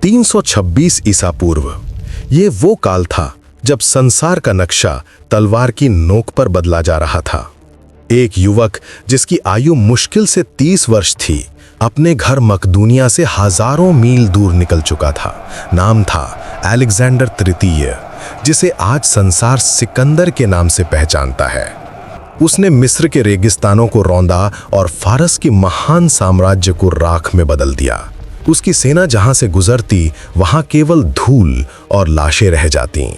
326 ईसा पूर्व। ये वो काल था जब संसार का नक्शा तलवार की नोक पर बदला जा रहा था। एक युवक जिसकी आयु मुश्किल से 30 वर्ष थी, अपने घर मकदूनिया से हजारों मील दूर निकल चुका था। नाम था अलेक्जेंडर तृतीय, जिसे आज संसार सिकंदर के नाम से पहचानता है। उसने मिस्र के रेगिस्तानों को रौंदा और फारस के महान साम्राज्य को राख में बदल दिया। उसकी सेना जहां से गुजरती वहां केवल धूल और लाशें रह जातीं।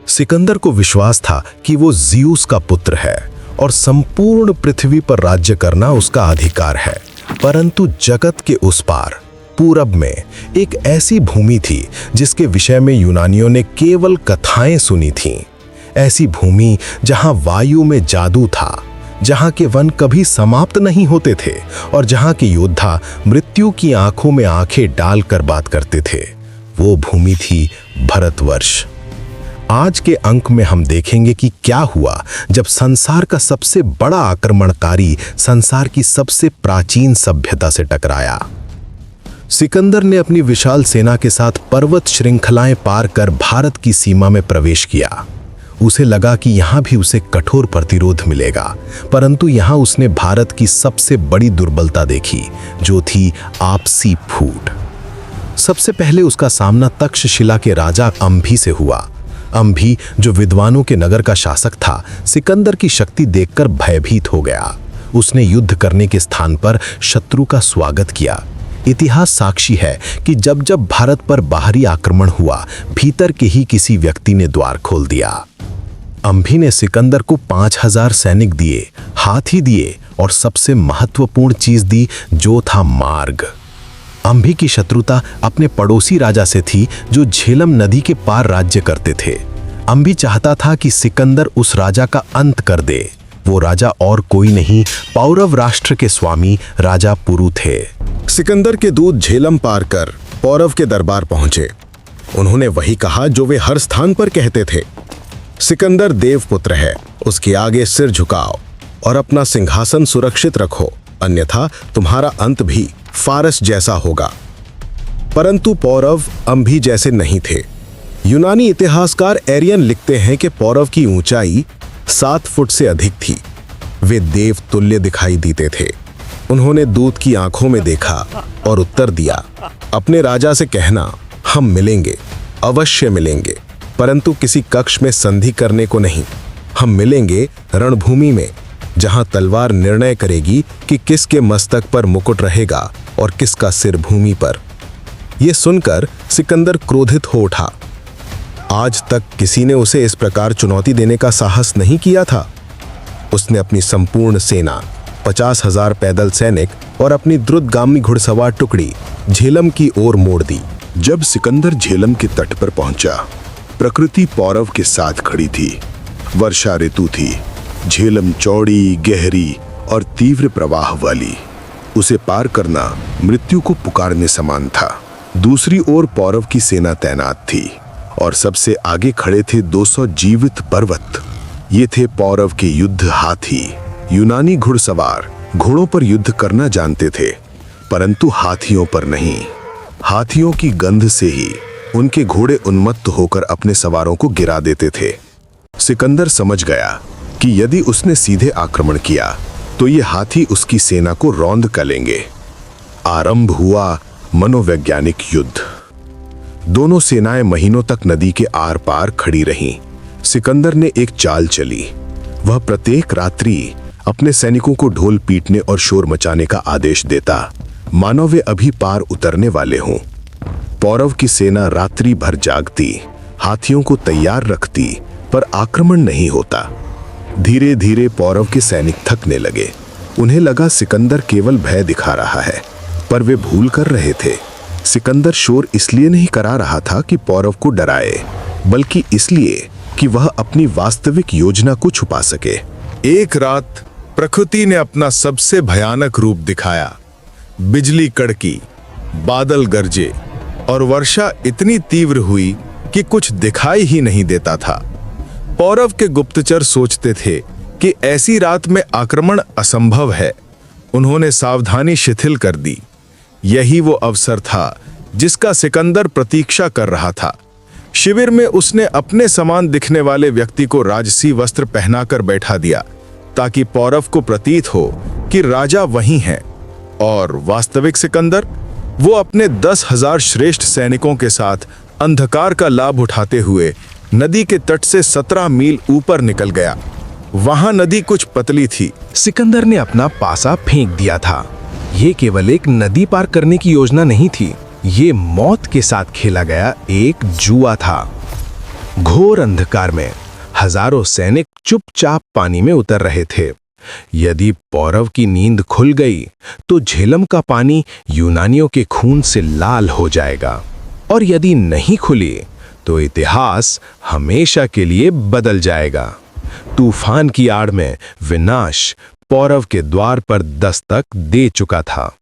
सिकंदर को विश्वास था कि वो ज़्यूस का पुत्र है और संपूर्ण पृथ्वी पर राज्य करना उसका अधिकार है। परंतु जगत के उस पार पूरब में एक ऐसी भूमि थी जिसके विषय में यूनानियों ने केवल कथाएं सुनी थीं। ऐसी भूमि जहां वायु में जादू था, जहां के वन कभी समाप्त नहीं होते थे और जहां के योद्धा मृत्यु की आंखों में आंखें डालकर बात करते थे। वो भूमि थी भारतवर्ष। आज के अंक में हम देखेंगे कि क्या हुआ जब संसार का सबसे बड़ा आक्रमणकारी संसार की सबसे प्राचीन सभ्यता से टकराया। सिकंदर ने अपनी विशाल सेना के साथ पर्वत श्रृंखलाएं पार कर भारत की सीमा में प्रवेश किया। उसे लगा कि यहां भी उसे कठोर प्रतिरोध मिलेगा, परंतु यहां उसने भारत की सबसे बड़ी दुर्बलता देखी, जो थी आपसी फूट। सबसे पहले उसका सामना तक्षशिला के राजा अंभी से हुआ। अंभी, जो विद्वानों के नगर का शासक था, सिकंदर की शक्ति देखकर भयभीत हो गया। उसने युद्ध करने के स्थान पर शत्रु का स्वागत किया। इतिहास साक्षी है कि जब जब भारत पर बाहरी आक्रमण हुआ, भीतर के ही किसी व्यक्ति ने द्वार खोल दिया। अंभी ने सिकंदर को 5000 सैनिक दिए, हाथी दिए और सबसे महत्वपूर्ण चीज दी, जो था मार्ग। अंभी की शत्रुता अपने पड़ोसी राजा से थी, जो झेलम नदी के पार राज्य करते थे। अंभी चाहता था कि सिकंदर उस राजा का अंत कर दे। वो राजा और कोई नहीं, पौरव राष्ट्र के स्वामी राजा पुरु थे। सिकंदर के दूत झेलम पार कर पौरव के दरबार पहुंचे। उन्होंने वही कहा जो वे हर स्थान पर कहते थे। सिकंदर देवपुत्र है, उसके आगे सिर झुकाओ और अपना सिंहासन सुरक्षित रखो, अन्यथा तुम्हारा अंत भी फारस जैसा होगा। परंतु पौरव अंभी जैसे नहीं थे। यूनानी इतिहासकार एरियन लिखते हैं कि पौरव की ऊंचाई 7 फुट से अधिक थी। वे देव तुल्य दिखाई देते थे। उन्होंने दूत की आंखों में देखा और उत्तर दिया, अपने राजा से कहना, हम मिलेंगे, अवश्य मिलेंगे, परंतु किसी कक्ष में संधि करने को नहीं। हम मिलेंगे रणभूमि में, जहां तलवार निर्णय करेगी कि किसके मस्तक पर मुकुट रहेगा और किसका सिर भूमि पर। यह सुनकर सिकंदर क्रोधित हो उठा। आज तक किसी ने उसे इस प्रकार चुनौती देने का साहस नहीं किया था। उसने अपनी संपूर्ण सेना, 50,000 पैदल सैनिक और अपनी द्रुतगामी घुड़सवार टुकड़ी झेलम की ओर मोड़ दी। जब सिकंदर झेलम के तट पर पहुंचा, प्रकृति पौरव के साथ खड़ी थी। वर्षा ऋतु थी। झेलम चौड़ी, गहरी और तीव्र प्रवाह वाली। उसे पार करना मृत्यु को पुकारने समान था। दूसरी ओर पौरव की सेना तैनात थी और सबसे आगे खड़े थे 200 जीवित पर्वत। ये थे पौरव के युद्ध हाथी। यूनानी घुड़सवार घोड़ों पर युद्ध करना जानते थे, परंतु हाथियों पर नहीं। हाथियों की गंध से ही उनके घोड़े उन्मत्त होकर अपने सवारों को गिरा देते थे। सिकंदर समझ गया कि यदि उसने सीधे आक्रमण किया तो ये हाथी उसकी सेना को रौंद कलेंगे। आरंभ हुआ मनोवैज्ञानिक युद्ध। दोनों सेनाएं महीनों तक नदी के आर पार खड़ी रहीं। सिकंदर ने एक चाल चली। वह प्रत्येक रात्रि अपने सैनिकों को ढोल पीटने और शोर मचाने का आदेश देता, मानो वे अभी पार उतरने वाले हों। पौरव की सेना रात्रि भर जागती, हाथियों को तैयार रखती, पर आक्रमण नहीं होता। धीरे धीरे पौरव के सैनिक थकने लगे। उन्हें लगा सिकंदर केवल भय दिखा रहा है, पर वे भूल कर रहे थे। सिकंदर शोर इसलिए नहीं करा रहा था कि पौरव को डराए, बल्कि इसलिए कि वह अपनी वास्तविक योजना को छुपा सके। एक रात प्रकृति ने अपना सबसे भयानक रूप दिखाया। बिजली कड़की, बादल गरजे और वर्षा इतनी तीव्र हुई कि कुछ दिखाई ही नहीं देता था। पौरव के गुप्तचर सोचते थे कि ऐसी रात में आक्रमण असंभव है। उन्होंने सावधानी शिथिल कर दी। यही वो अवसर था जिसका सिकंदर प्रतीक्षा कर रहा था। शिविर में उसने अपने समान दिखने वाले व्यक्ति को राजसी वस्त्र पहनाकर बैठा दिया, ताकि पौरव को प्रतीत हो कि राजा वही हैं। और वास्तविक सिकंदर, वो अपने 10,000 श्रेष्ठ सैनिकों के साथ अंधकार का लाभ उठाते हुए नदी के तट से 17 मील ऊपर निकल गया। वहां नदी कुछ पतली थी। सिकंदर ने अपना पासा फेंक दिया था। ये केवल एक नदी पार करने की योजना नहीं थी, ये मौत के साथ खेला गया एक जुआ था। घोर अंधकार में हजारों सैनिक चुपचाप पानी में उतर रहे थे। यदि पौरव की नींद खुल गई तो झेलम का पानी यूनानियों के खून से लाल हो जाएगा, और यदि नहीं खुली तो इतिहास हमेशा के लिए बदल जाएगा। तूफान की आड़ में विनाश पौरव के द्वार पर दस्तक दे चुका था।